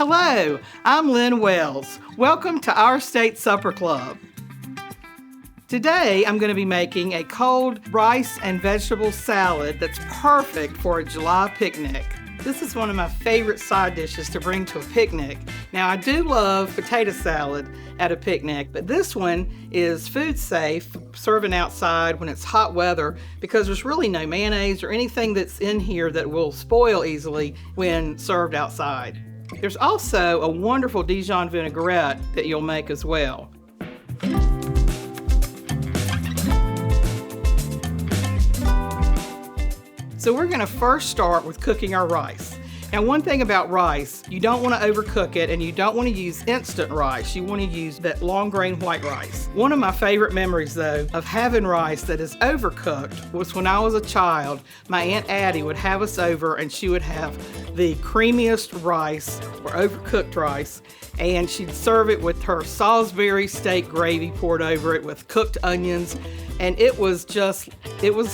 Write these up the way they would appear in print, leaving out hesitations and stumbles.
Hello, I'm Lynn Wells. Welcome to our State Supper Club. Today I'm going to be making a cold rice and vegetable salad that's perfect for a July picnic. This is one of my favorite side dishes to bring to a picnic. Now I do love potato salad at a picnic, but this one is food safe, serving outside when it's hot weather because there's really no mayonnaise or anything that's in here that will spoil easily when served outside. There's also a wonderful Dijon vinaigrette that you'll make as well. So we're going to first start with cooking our rice. Now one thing about rice, you don't want to overcook it and you don't want to use instant rice. You want to use that long grain white rice. One of my favorite memories though of having rice that is overcooked was when I was a child. My Aunt Addie would have us over and she would have the creamiest rice or overcooked rice, and she'd serve it with her Salisbury steak gravy poured over it with cooked onions, and it was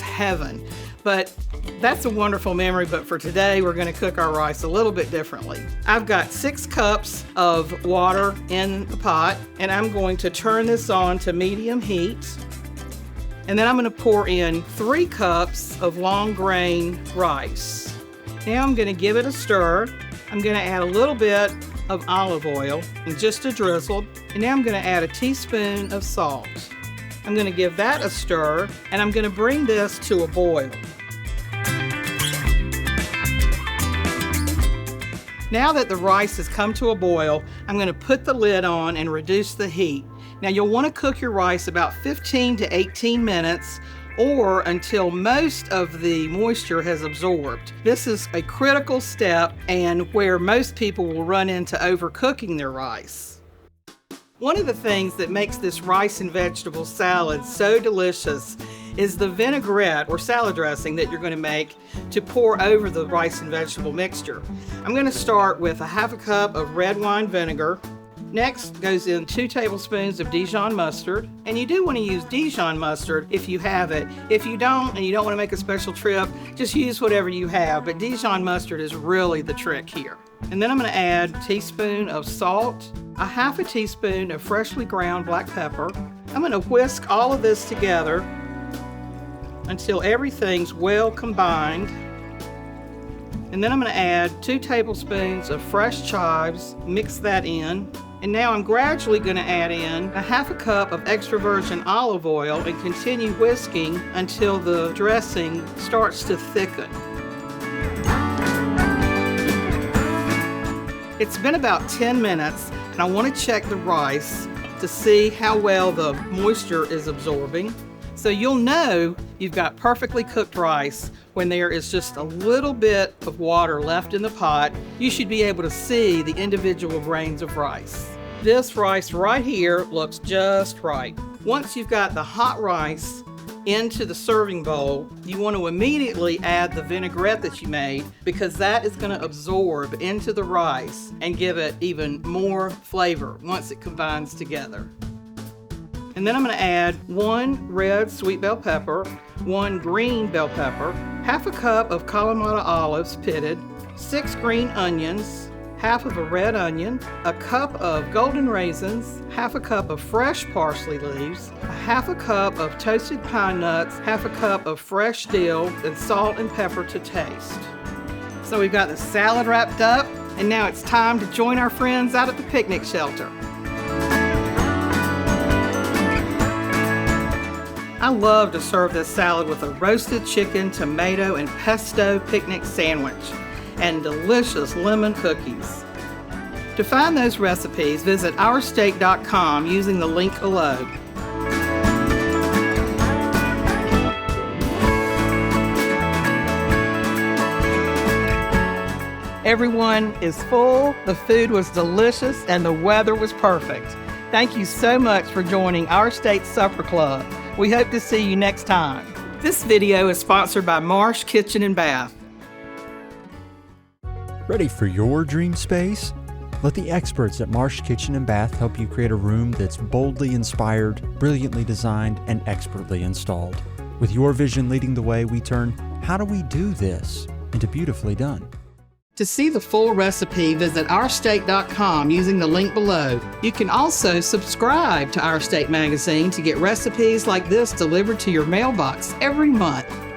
heaven. But that's a wonderful memory, but for today we're going to cook our rice a little bit differently. I've got 6 cups of water in the pot, and I'm going to turn this on to medium heat. And then I'm going to pour in 3 cups of long grain rice. Now I'm going to give it a stir. I'm going to add a little bit of olive oil and just a drizzle. And now I'm going to add a teaspoon of salt. I'm going to give that a stir, and I'm going to bring this to a boil. Now that the rice has come to a boil, I'm going to put the lid on and reduce the heat. Now you'll want to cook your rice about 15 to 18 minutes or until most of the moisture has absorbed. This is a critical step and where most people will run into overcooking their rice. One of the things that makes this rice and vegetable salad so delicious is the vinaigrette or salad dressing that you're going to make to pour over the rice and vegetable mixture. I'm going to start with a half a cup of red wine vinegar. Next goes in 2 tablespoons of Dijon mustard, and you do want to use Dijon mustard if you have it. If you don't and you don't want to make a special trip, just use whatever you have, but Dijon mustard is really the trick here. And then I'm going to add a teaspoon of salt, a half a teaspoon of freshly ground black pepper. I'm going to whisk all of this together until everything's well combined. And then I'm going to add 2 tablespoons of fresh chives, mix that in. And now I'm gradually going to add in a half a cup of extra virgin olive oil and continue whisking until the dressing starts to thicken. It's been about 10 minutes, and I want to check the rice to see how well the moisture is absorbing. So you'll know you've got perfectly cooked rice when there is just a little bit of water left in the pot. You should be able to see the individual grains of rice. This rice right here looks just right. Once you've got the hot rice into the serving bowl, you want to immediately add the vinaigrette that you made because that is going to absorb into the rice and give it even more flavor once it combines together. And then I'm going to add 1 red sweet bell pepper, 1 green bell pepper, half a cup of Kalamata olives pitted, 6 green onions, half of a red onion, a cup of golden raisins, half a cup of fresh parsley leaves, a half a cup of toasted pine nuts, half a cup of fresh dill, and salt and pepper to taste. So we've got the salad wrapped up, and now it's time to join our friends out at the picnic shelter. I love to serve this salad with a roasted chicken, tomato, and pesto picnic sandwich and delicious lemon cookies. To find those recipes, visit ourstate.com using the link below. Everyone is full, the food was delicious, and the weather was perfect. Thank you so much for joining Our State Supper Club. We hope to see you next time. This video is sponsored by Marsh Kitchen and Bath. Ready for your dream space? Let the experts at Marsh Kitchen and Bath help you create a room that's boldly inspired, brilliantly designed, and expertly installed. With your vision leading the way, we turn "how do we do this" into beautifully done. To see the full recipe, visit ourstate.com using the link below. You can also subscribe to Our State magazine to get recipes like this delivered to your mailbox every month.